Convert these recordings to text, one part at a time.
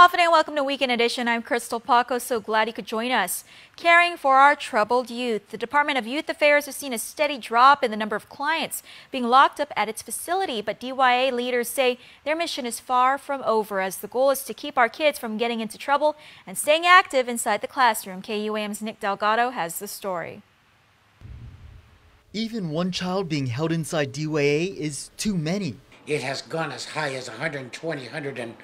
Hafene, welcome to Weekend Edition. I'm Crystal Paco, so glad you could join us. Caring for our troubled youth. The Department of Youth Affairs has seen a steady drop in the number of clients being locked up at its facility, but DYA leaders say their mission is far from over, as the goal is to keep our kids from getting into trouble and staying active inside the classroom. KUAM's Nick Delgado has the story. Even one child being held inside DYA is too many. It has gone as high as 120, 140.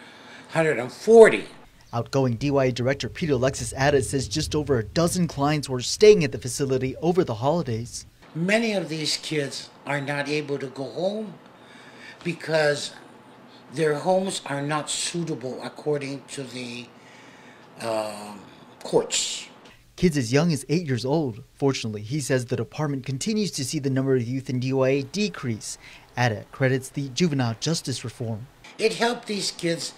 Outgoing DYA Director Peter Alexis Addis says just over a dozen clients were staying at the facility over the holidays. Many of these kids are not able to go home because their homes are not suitable according to the courts. Kids as young as 8 years old. Fortunately, he says the department continues to see the number of youth in DYA decrease. Addis credits the juvenile justice reform. It helped these kids.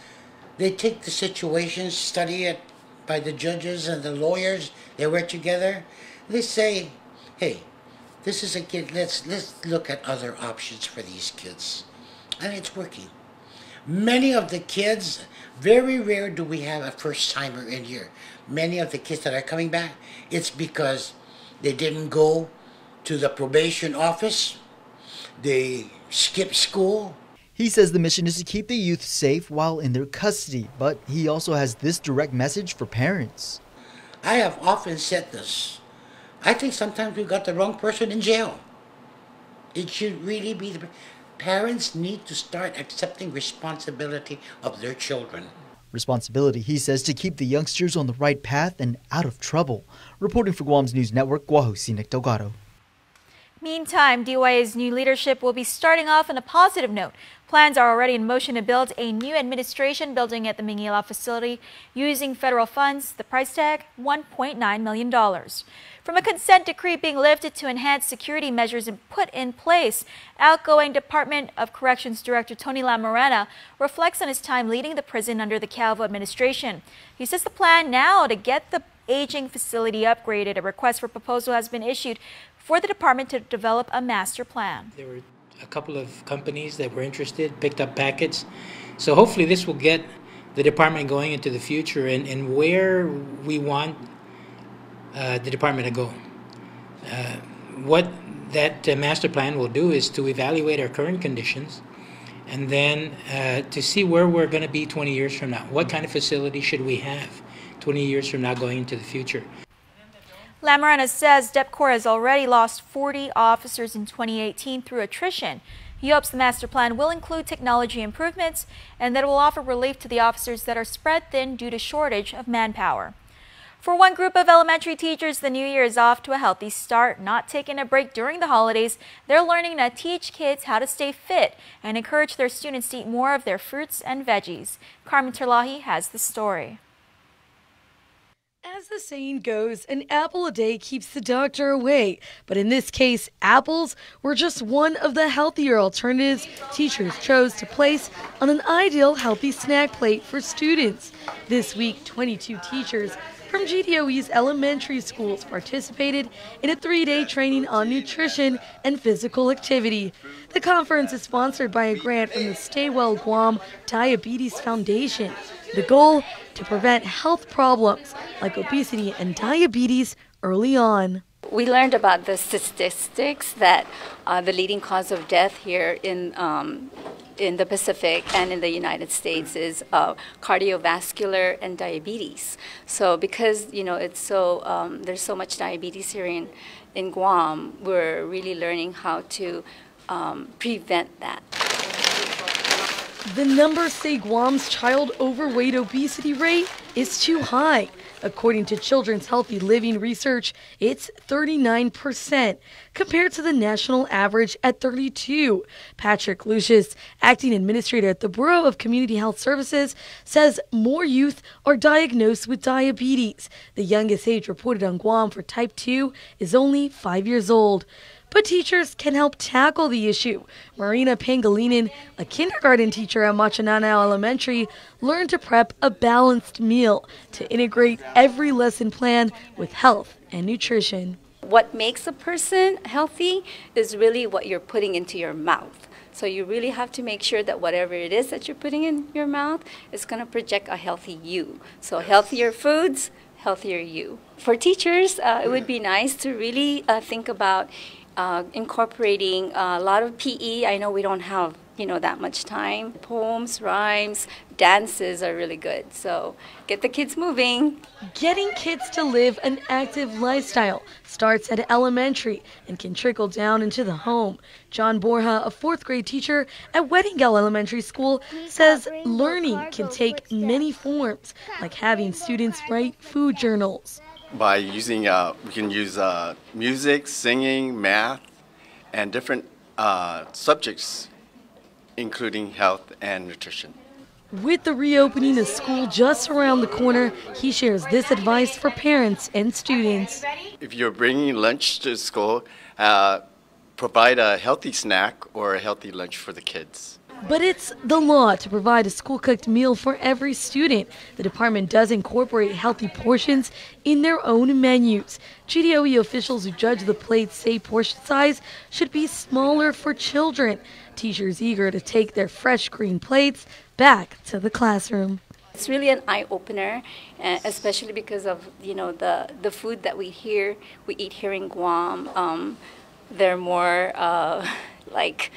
They take the situation, study it by the judges and the lawyers. They work together. They say, hey, this is a kid, let's look at other options for these kids. And it's working. Many of the kids, very rare do we have a first-timer in here. Many of the kids that are coming back, it's because they didn't go to the probation office, they skipped school. He says the mission is to keep the youth safe while in their custody, but he also has this direct message for parents. I have often said this. I think sometimes we got the wrong person in jail. It should really be the parents need to start accepting responsibility of their children. Responsibility, he says, to keep the youngsters on the right path and out of trouble. Reporting for Guam's News Network, Guahosi Nick Delgado. Meantime, DYA's new leadership will be starting off on a positive note. Plans are already in motion to build a new administration building at the Mingila facility using federal funds. The price tag, $1.9 million. From a consent decree being lifted to enhance security measures and put in place, outgoing Department of Corrections Director Tony Lamorena reflects on his time leading the prison under the Calvo administration. He says the plan now to get the aging facility upgraded. A request for proposal has been issued for the department to develop a master plan. There were a couple of companies that were interested, picked up packets. So hopefully this will get the department going into the future and where we want the department to go. What that master plan will do is to evaluate our current conditions and then to see where we're going to be 20 years from now. What kind of facility should we have 20 years from now going into the future? Lamorena says DepCorp has already lost 40 officers in 2018 through attrition. He hopes the master plan will include technology improvements and that it will offer relief to the officers that are spread thin due to shortage of manpower. For one group of elementary teachers, the new year is off to a healthy start. Not taking a break during the holidays, they're learning to teach kids how to stay fit and encourage their students to eat more of their fruits and veggies. Carmen Terlahi has the story. As the saying goes, an apple a day keeps the doctor away. But in this case, apples were just one of the healthier alternatives teachers chose to place on an ideal healthy snack plate for students. This week, 22 teachers from GDOE's elementary schools participated in a 3-day training on nutrition and physical activity. The conference is sponsored by a grant from the Stay Well Guam Diabetes Foundation. The goal, to prevent health problems like obesity and diabetes early on. We learned about the statistics that the leading cause of death here in the Pacific and in the United States is cardiovascular and diabetes. So because it's so there's so much diabetes here in Guam, we're really learning how to prevent that. The numbers say Guam's child overweight obesity rate is too high. According to Children's Healthy Living Research, it's 39%, compared to the national average at 32%. Patrick Lucius, acting administrator at the Bureau of Community Health Services, says more youth are diagnosed with diabetes. The youngest age reported on Guam for type 2 is only 5 years old. But teachers can help tackle the issue. Marina Pangilinan, a kindergarten teacher at Machananao Elementary, learned to prep a balanced meal to integrate every lesson plan with health and nutrition. What makes a person healthy is really what you're putting into your mouth. So you really have to make sure that whatever it is that you're putting in your mouth is going to project a healthy you. So healthier foods, healthier you. For teachers, it would be nice to really think about incorporating a lot of PE. I know we don't have that much time. Poems, rhymes, dances are really good. So get the kids moving. Getting kids to live an active lifestyle starts at elementary and can trickle down into the home. John Borja, a fourth grade teacher at Weddingale Elementary School, says learning can take many forms, like having students write food journals. By using, we can use music, singing, math, and different subjects, including health and nutrition. With the reopening of school just around the corner, he shares this advice for parents and students. If you're bringing lunch to school, provide a healthy snack or a healthy lunch for the kids. But it's the law to provide a school-cooked meal for every student. The department does incorporate healthy portions in their own menus. GDOE officials who judge the plates say portion size should be smaller for children. Teachers eager to take their fresh green plates back to the classroom. It's really an eye-opener, especially because of the food that we eat here in Guam. They're more like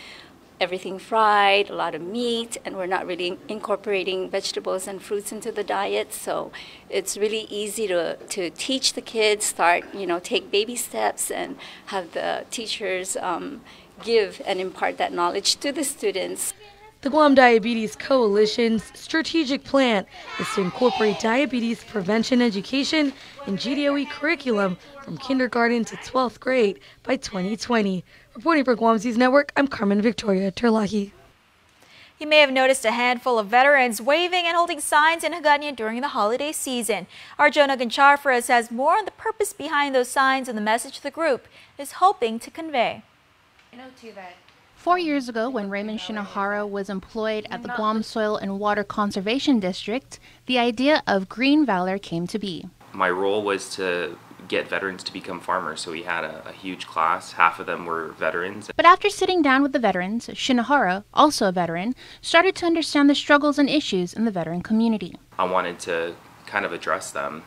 everything fried, a lot of meat, and we're not really incorporating vegetables and fruits into the diet. So it's really easy to teach the kids, take baby steps, and have the teachers give and impart that knowledge to the students. The Guam Diabetes Coalition's strategic plan is to incorporate diabetes prevention education in GDOE curriculum from kindergarten to 12th grade by 2020. Reporting for Guam News Network, I'm Carmen Victoria Terlahi. You may have noticed a handful of veterans waving and holding signs in Hagåtña during the holiday season. Our Jonah Gonçalves has more on the purpose behind those signs and the message the group is hoping to convey. 4 years ago, when Raymond Shinohara was employed at the Guam Soil and Water Conservation District, the idea of Green Valor came to be. My role was to get veterans to become farmers, so we had a huge class. Half of them were veterans. But after sitting down with the veterans, Shinohara, also a veteran, started to understand the struggles and issues in the veteran community. I wanted to kind of address them.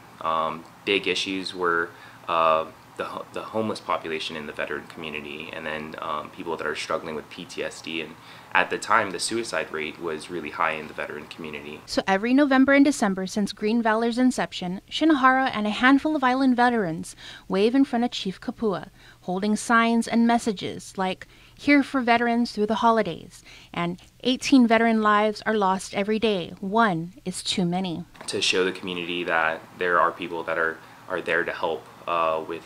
Big issues were the homeless population in the veteran community, and then people that are struggling with PTSD, and at the time the suicide rate was really high in the veteran community. So every November and December since Green Valor's inception, Shinohara and a handful of island veterans wave in front of Chief Kapua, holding signs and messages like "Here for veterans through the holidays" and 18 veteran lives are lost every day. One is too many. To show the community that there are people that are there to help with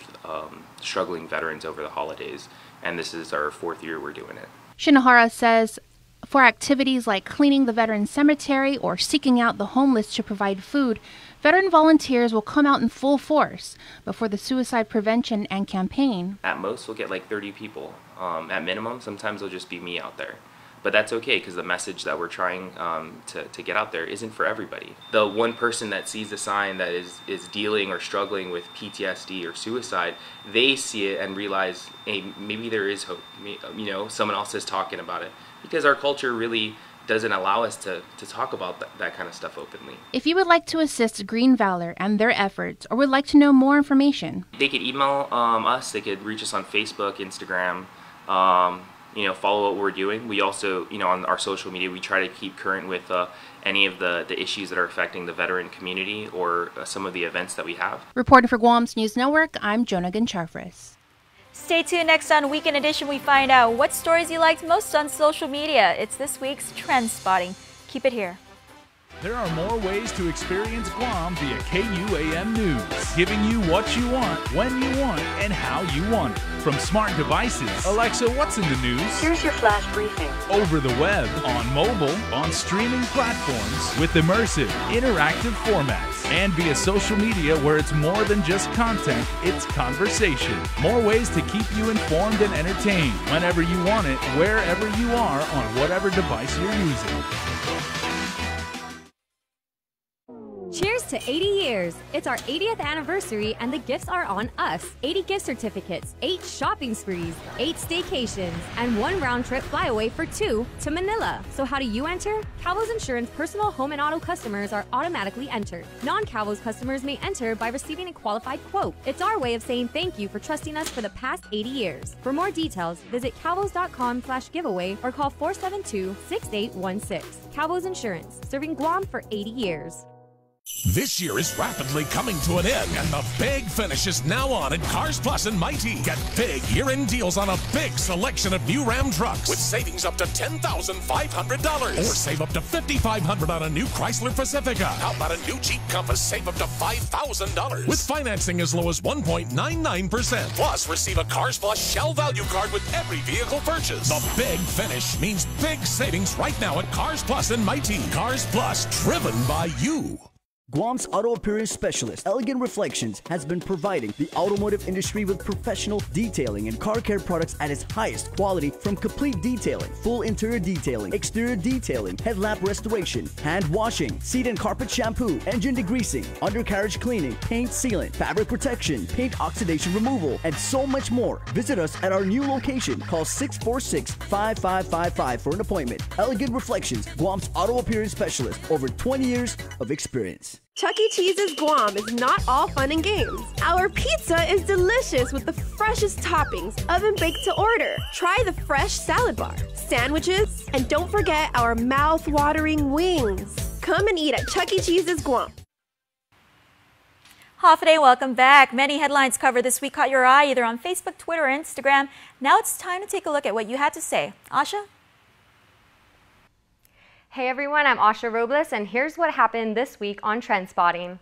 struggling veterans over the holidays, and this is our 4th year we're doing it. Shinohara says for activities like cleaning the veteran cemetery or seeking out the homeless to provide food, veteran volunteers will come out in full force. But for the suicide prevention and campaign, at most we'll get like 30 people. At minimum, sometimes it'll just be me out there. But that's okay, because the message that we're trying to get out there isn't for everybody. The one person that sees the sign that is dealing or struggling with PTSD or suicide, they see it and realize, hey, maybe there is hope. Someone else is talking about it. Because our culture really doesn't allow us to talk about that kind of stuff openly. If you would like to assist Green Valor and their efforts, or would like to know more information, they could email us. They could reach us on Facebook, Instagram. Follow what we're doing. We also, on our social media, we try to keep current with any of the issues that are affecting the veteran community or some of the events that we have. Reporting for Guam's News Network, I'm Jonah Gonçalves. Stay tuned. Next on Weekend Edition, we find out what stories you liked most on social media. It's this week's Trend Spotting. Keep it here. There are more ways to experience Guam via KUAM News, giving you what you want, when you want, and how you want it. From smart devices, Alexa, what's in the news? Here's your flash briefing. Over the web, on mobile, on streaming platforms, with immersive, interactive formats, and via social media where it's more than just content, it's conversation. More ways to keep you informed and entertained whenever you want it, wherever you are, on whatever device you're using. Cheers to 80 years. It's our 80th anniversary and the gifts are on us. 80 gift certificates, 8 shopping sprees, 8 staycations, and 1 round-trip flyaway for 2 to Manila. So how do you enter? Calvo's Insurance personal home and auto customers are automatically entered. Non-Calvo's customers may enter by receiving a qualified quote. It's our way of saying thank you for trusting us for the past 80 years. For more details, visit calvos.com/giveaway or call 472-6816. Calvo's Insurance, serving Guam for 80 years. This year is rapidly coming to an end, and the big finish is now on at Cars Plus and Mighty. Get big year-end deals on a big selection of new Ram trucks with savings up to $10,500. Or save up to $5,500 on a new Chrysler Pacifica. How about a new Jeep Compass? Save up to $5,000 with financing as low as 1.99%. Plus, receive a Cars Plus Shell Value Card with every vehicle purchase. The big finish means big savings right now at Cars Plus and Mighty. Cars Plus, driven by you. Guam's auto appearance specialist, Elegant Reflections, has been providing the automotive industry with professional detailing and car care products at its highest quality, from complete detailing, full interior detailing, exterior detailing, headlamp restoration, hand washing, seat and carpet shampoo, engine degreasing, undercarriage cleaning, paint sealant, fabric protection, paint oxidation removal, and so much more. Visit us at our new location. Call 646-5555 for an appointment. Elegant Reflections, Guam's auto appearance specialist, over 20 years of experience. Chuck E. Cheese's Guam is not all fun and games. Our pizza is delicious with the freshest toppings, oven-baked to order. Try the fresh salad bar, sandwiches, and don't forget our mouth-watering wings. Come and eat at Chuck E. Cheese's Guam. Hafa, welcome back. Many headlines covered this week caught your eye either on Facebook, Twitter, or Instagram. Now it's time to take a look at what you had to say. Asha? Hey everyone, I'm Asha Robles, and here's what happened this week on Trendspotting.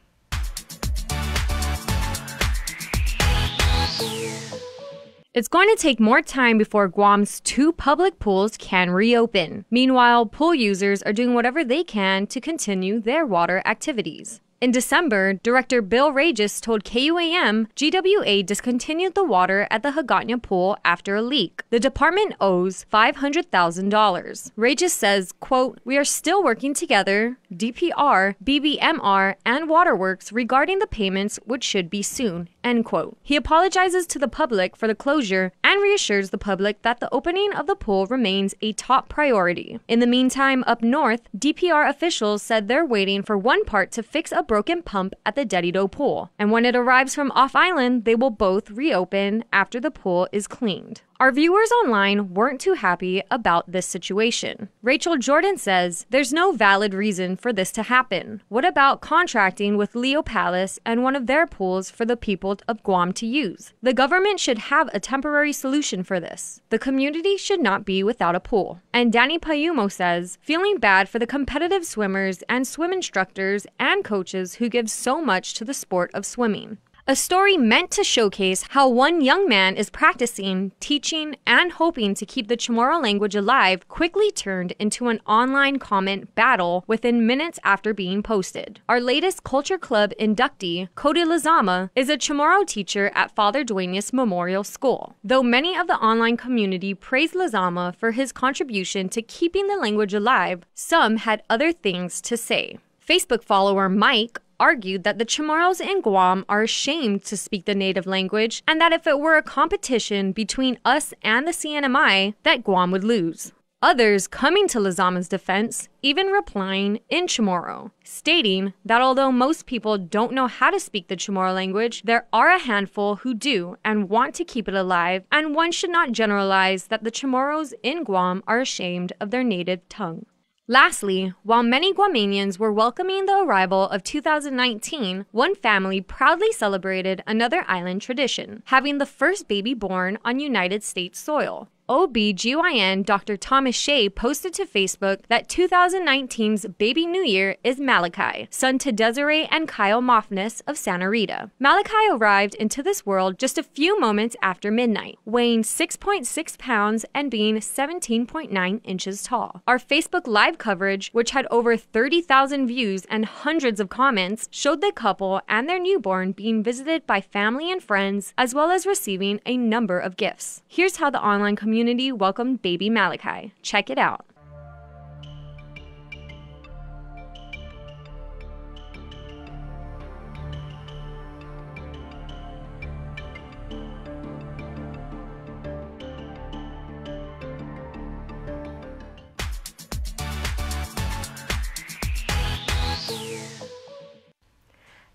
It's going to take more time before Guam's 2 public pools can reopen. Meanwhile, pool users are doing whatever they can to continue their water activities. In December, Director Bill Regis told KUAM GWA discontinued the water at the Hagåtña pool after a leak. The department owes $500,000. Regis says, quote, "We are still working together, DPR, BBMR, and Waterworks regarding the payments, which should be soon," end quote. He apologizes to the public for the closure and reassures the public that the opening of the pool remains a top priority. In the meantime, up north, DPR officials said they're waiting for one part to fix a broken pump at the Dedido pool, and when it arrives from off-island, they will both reopen after the pool is cleaned. Our viewers online weren't too happy about this situation. Rachel Jordan says, "There's no valid reason for this to happen. What about contracting with Leo Palace and one of their pools for the people of Guam to use? The government should have a temporary solution for this. The community should not be without a pool." And Danny Payumo says, "Feeling bad for the competitive swimmers and swim instructors and coaches who give so much to the sport of swimming." A story meant to showcase how one young man is practicing, teaching, and hoping to keep the Chamorro language alive quickly turned into an online comment battle within minutes after being posted. Our latest Culture Club inductee, Cody Lazama, is a Chamorro teacher at Father Duenas Memorial School. Though many of the online community praised Lazama for his contribution to keeping the language alive, some had other things to say. Facebook follower Mike argued that the Chamorros in Guam are ashamed to speak the native language, and that if it were a competition between us and the CNMI, that Guam would lose. Others coming to Lazama's defense, even replying in Chamorro, stating that although most people don't know how to speak the Chamorro language, there are a handful who do and want to keep it alive, and one should not generalize that the Chamorros in Guam are ashamed of their native tongue. Lastly, while many Guamanians were welcoming the arrival of 2019, one family proudly celebrated another island tradition, having the first baby born on United States soil. OB/GYN Dr. Thomas Shea posted to Facebook that 2019's baby new year is Malachi, son to Desiree and Kyle Moffness of Santa Rita. Malachi arrived into this world just a few moments after midnight, weighing 6.6 pounds and being 17.9 inches tall. Our Facebook Live coverage, which had over 30,000 views and hundreds of comments, showed the couple and their newborn being visited by family and friends, as well as receiving a number of gifts. Here's how the online community welcomed baby Malachi. Check it out.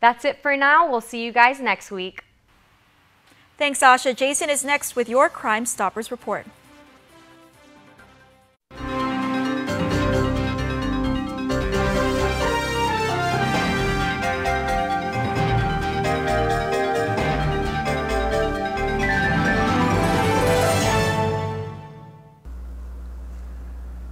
That's it for now. We'll see you guys next week. Thanks, Asha. Jason is next with your Crime Stoppers report.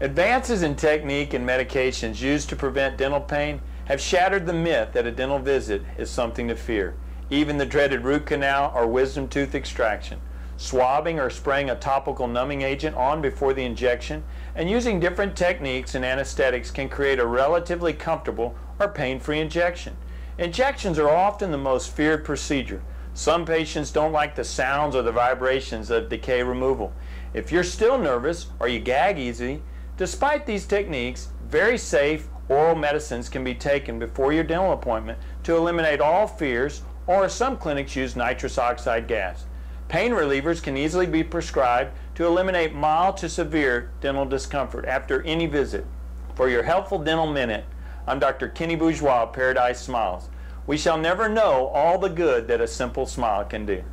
Advances in technique and medications used to prevent dental pain have shattered the myth that a dental visit is something to fear. Even the dreaded root canal or wisdom tooth extraction. Swabbing or spraying a topical numbing agent on before the injection and using different techniques and anesthetics can create a relatively comfortable or pain-free injection. Injections are often the most feared procedure. Some patients don't like the sounds or the vibrations of decay removal. If you're still nervous or you gag easily, despite these techniques, very safe oral medicines can be taken before your dental appointment to eliminate all fears, or some clinics use nitrous oxide gas. Pain relievers can easily be prescribed to eliminate mild to severe dental discomfort after any visit. For your Helpful Dental Minute, I'm Dr. Kenny Bourgeois of Paradise Smiles. We shall never know all the good that a simple smile can do.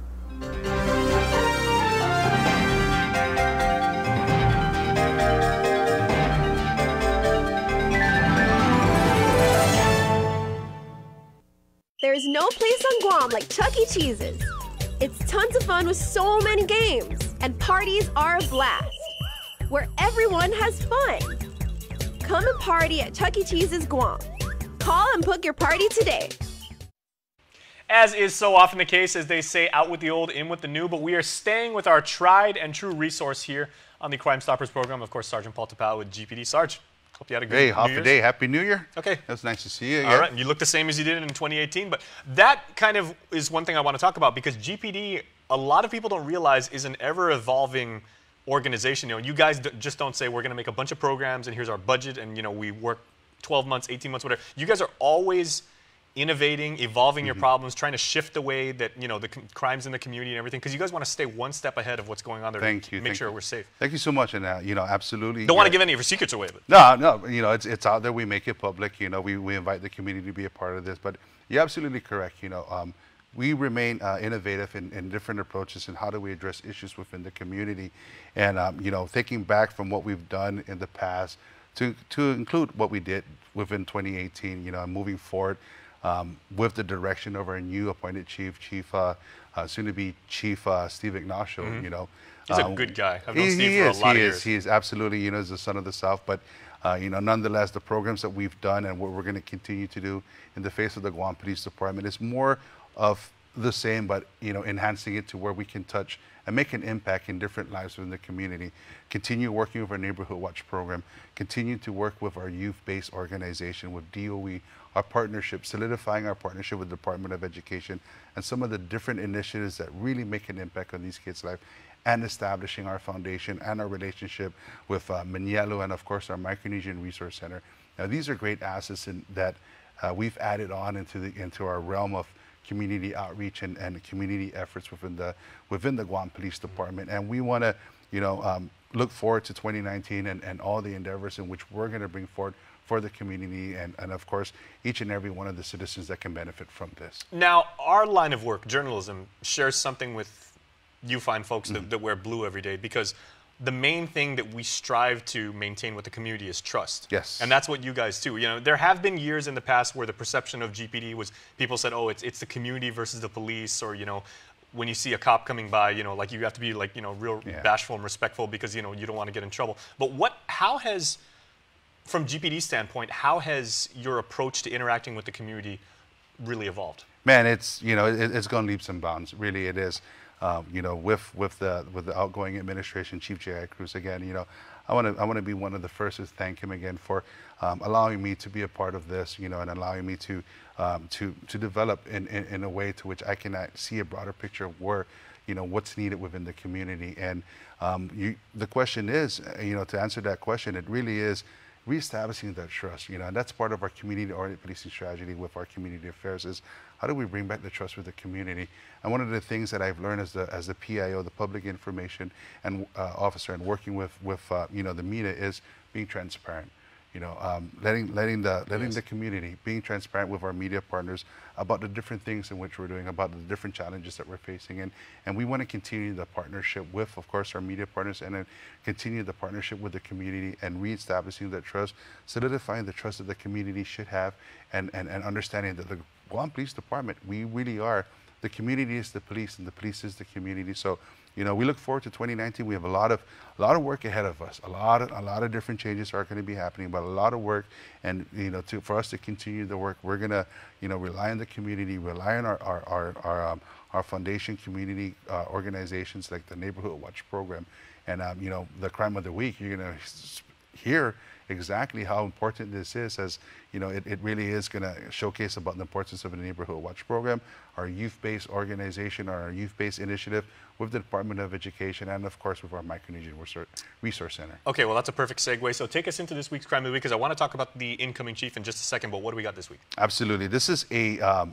There's no place on Guam like Chuck E. Cheese's. It's tons of fun with so many games, and parties are a blast, where everyone has fun. Come and party at Chuck E. Cheese's Guam. Call and book your party today. As is so often the case, as they say, out with the old, in with the new, but we are staying with our tried and true resource here on the Crime Stoppers program. Of course, Sergeant Paul Tapao with GPD. Sarge, hope you had a good New Year's. Hey, half a day. Happy New Year. Okay. That's nice to see you again. All right, and you look the same as you did in 2018, but that kind of is one thing I want to talk about because GPD, a lot of people don't realize, is an ever-evolving organization. You know, you guys just don't say we're going to make a bunch of programs and here's our budget and, you know, we work 12 months, 18 months, whatever. You guys are always innovating, evolving your problems, trying to shift the way that, you know, the crimes in the community and everything, because you guys want to stay one step ahead of what's going on there to make sure we're safe. Thank you so much, and you know, absolutely. Don't want to give any of your secrets away, but no, you know, it's out there. We make it public. You know, we invite the community to be a part of this. But you're absolutely correct. You know, we remain innovative in different approaches and how do we address issues within the community, and you know, thinking back from what we've done in the past to include what we did within 2018. You know, and moving forward. With the direction of our new appointed chief, soon-to-be Chief Steve Ignacio, you know. He's a good guy. I've known Steve for a lot of years. He is absolutely, you know, he's the son of the South. But, you know, nonetheless, the programs that we've done and what we're going to continue to do in the face of the Guam Police Department is more of the same, but, you know, enhancing it to where we can touch and make an impact in different lives within the community. Continue working with our Neighborhood Watch program. Continue to work with our youth-based organization, with DOE, our partnership, solidifying our partnership with the Department of Education, and some of the different initiatives that really make an impact on these kids' life, and establishing our foundation and our relationship with Manialo and, of course, our Micronesian Resource Center. Now, these are great assets that we've added on into our realm of community outreach and community efforts within the Guam Police Department. And we want to, you know, look forward to 2019 and all the endeavors in which we're going to bring forward for the community and of course, each and every one of the citizens that can benefit from this. Now, our line of work, journalism, shares something with you fine folks that wear blue every day, because the main thing that we strive to maintain with the community is trust. Yes. And that's what you guys do. You know, there have been years in the past where the perception of GPD was people said, oh, it's the community versus the police, or, you know, when you see a cop coming by, you know, like you have to be like, you know, real bashful and respectful because, you know, you don't want to get in trouble. But how has, from GPD's standpoint, how has your approach to interacting with the community really evolved? Man, it's, you know, it's gone leaps and bounds. Really, it is. You know, with the outgoing administration, Chief J.I. Cruz, again, you know, I want to be one of the first to thank him again for allowing me to be a part of this, you know, and allowing me to develop in a way to which I can see a broader picture of where, you know, what's needed within the community. And the question is, you know, to answer that question, it really is reestablishing that trust, you know, and that's part of our community-oriented policing strategy with our community affairs is how do we bring back the trust with the community? And one of the things that I've learned as the PIO, the public information and officer, and working with you know, the media is being transparent. letting the community, being transparent with our media partners about the different things in which we're doing, about the different challenges that we're facing, and we want to continue the partnership with, of course, our media partners, and then continue the partnership with the community and reestablishing that trust, solidifying the trust that the community should have, and understanding that the Guam Police Department, we really are, the community is the police and the police is the community. So, we look forward to 2019. We have a lot of work ahead of us. A lot of different changes are going to be happening, but a lot of work. And for us to continue the work, we're going to rely on the community, rely on our foundation community organizations like the Neighborhood Watch program, and the Crime of the Week. You're going to hear exactly how important this is, as it really is going to showcase about the importance of the Neighborhood Watch program, our youth-based organization, our youth-based initiative with the Department of Education, and of course with our Micronesia Resource Center. Okay, well, that's a perfect segue. So take us into this week's Crime of the Week, because I want to talk about the incoming chief in just a second, but what do we got this week? Absolutely. This is a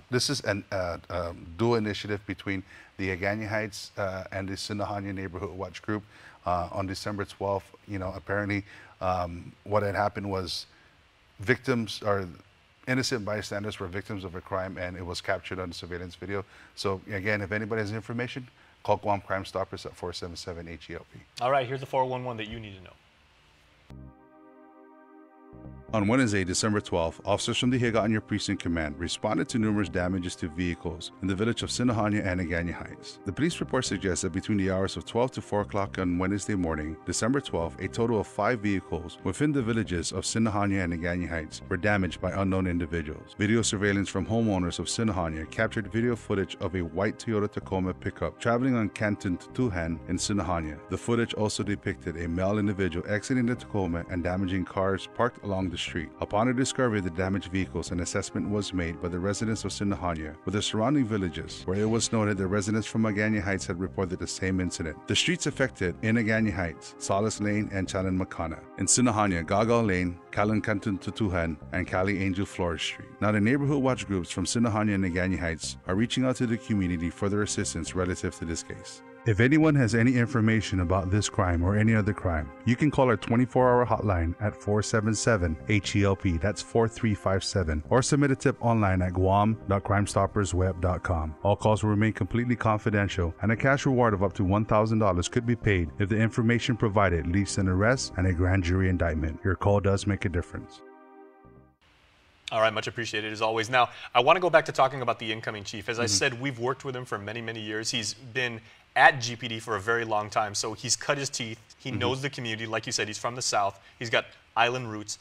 dual initiative between the Agana Heights and the Sinahanya Neighborhood Watch Group. On December 12th, apparently what had happened was victims or innocent bystanders were victims of a crime, and it was captured on surveillance video. So again, if anybody has information, call Guam Crime Stoppers at 477-HELP. All right, here's the 411 that you need to know. On Wednesday, December 12th, officers from the Higanya Precinct Command responded to numerous damages to vehicles in the village of Sinahanya and Agana Heights. The police report suggests that between the hours of 12 to 4 o'clock on Wednesday morning, December 12th, a total of 5 vehicles within the villages of Sinahanya and Agana Heights were damaged by unknown individuals. Video surveillance from homeowners of Sinahanya captured video footage of a white Toyota Tacoma pickup traveling on Canton to Tuhan in Sinahanya. The footage also depicted a male individual exiting the Tacoma and damaging cars parked along the street. Upon a discovery of the damaged vehicles, an assessment was made by the residents of Sinahanya with the surrounding villages, where it was noted that residents from Agana Heights had reported the same incident. The streets affected in Agana Heights, Solace Lane and Chalan Makana. In Sinahanya, Gagal Lane, Kalan Canton Tutuhan, and Kali Angel Flores Street. Now, the neighborhood watch groups from Sinahanya and Agana Heights are reaching out to the community for their assistance relative to this case. If anyone has any information about this crime or any other crime, you can call our 24-hour hotline at 477-HELP, that's 4357, or submit a tip online at guam.crimestoppersweb.com. All calls will remain completely confidential, and a cash reward of up to $1,000 could be paid if the information provided leads to an arrest and a grand jury indictment. Your call does make a difference. All right, much appreciated as always. Now, I want to go back to talking about the incoming chief. As I said, we've worked with him for many, many years. He's been at GPD for a very long time, so he's cut his teeth. He knows the community. Like you said, he's from the South. He's got island roots.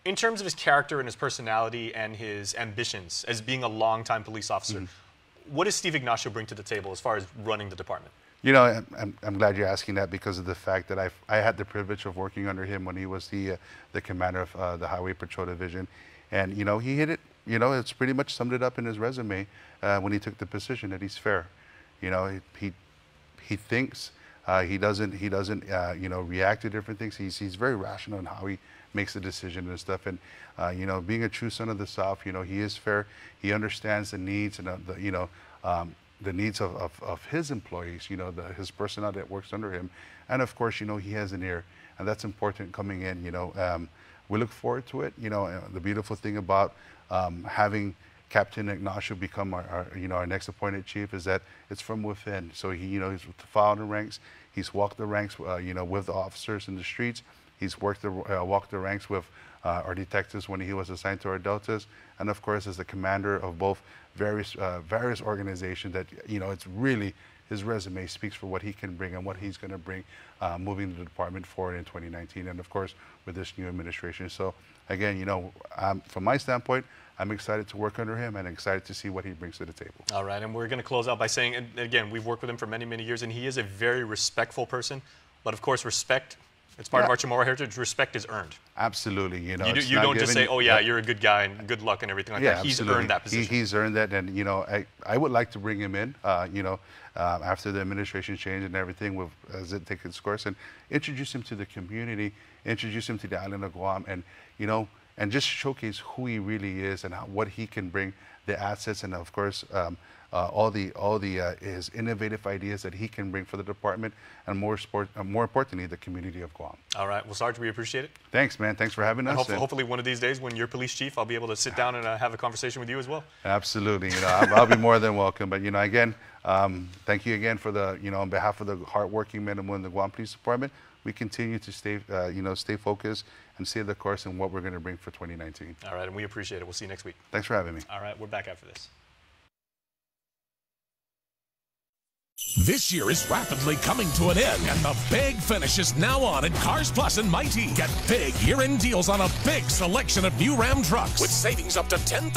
In terms of his character and his personality and his ambitions as being a longtime police officer, what does Steve Ignacio bring to the table as far as running the department? You know, I'm glad you're asking that, because of the fact that I had the privilege of working under him when he was the commander of the Highway Patrol Division. And, he hit it. It's pretty much summed it up in his resume when he took the position, that he's fair. He thinks, he doesn't react to different things. He's very rational in how he makes the decision and stuff. And, being a true son of the South, he is fair. He understands the needs and the needs of his employees, his personnel that works under him. And of course, he has an ear, and that's important coming in. We look forward to it. The beautiful thing about having Captain Ignacio become our next appointed chief is that it's from within. So he's followed the ranks. He's walked the ranks, with the officers in the streets. He's walked the ranks with our detectives when he was assigned to our deltas, and of course as the commander of both various organizations. That it's really, his resume speaks for what he can bring and what he's going to bring moving the department forward in 2019, and of course with this new administration. So again, from my standpoint, I'm excited to work under him and excited to see what he brings to the table. All right, and we're going to close out by saying, and again, we've worked with him for many, many years, and he is a very respectful person. But of course, respect, it's part of our Chamorro heritage. Respect is earned. Absolutely. You don't just say, oh yeah, you're a good guy and good luck and everything like that. He's earned that position. He's earned that, and I would like to bring him in, after the administration change and everything, as it takes its course, and introduce him to the community, introduce him to the island of Guam, and and just showcase who he really is and what he can bring, the assets, and of course his innovative ideas that he can bring for the department, and more importantly, the community of Guam. All right. Well, Sarge, we appreciate it. Thanks, man. Thanks for having us. Hopefully one of these days when you're police chief, I'll be able to sit down and have a conversation with you as well. Absolutely. I'll be more than welcome. But, again, thank you again for on behalf of the hardworking men and women in the Guam Police Department. We continue to stay focused and stay the course in what we're going to bring for 2019. All right, and we appreciate it. We'll see you next week. Thanks for having me. All right, we're back after this. This year is rapidly coming to an end, and the big finish is now on at Cars Plus and Mighty. Get big year-end deals on a big selection of new Ram trucks with savings up to $10,000.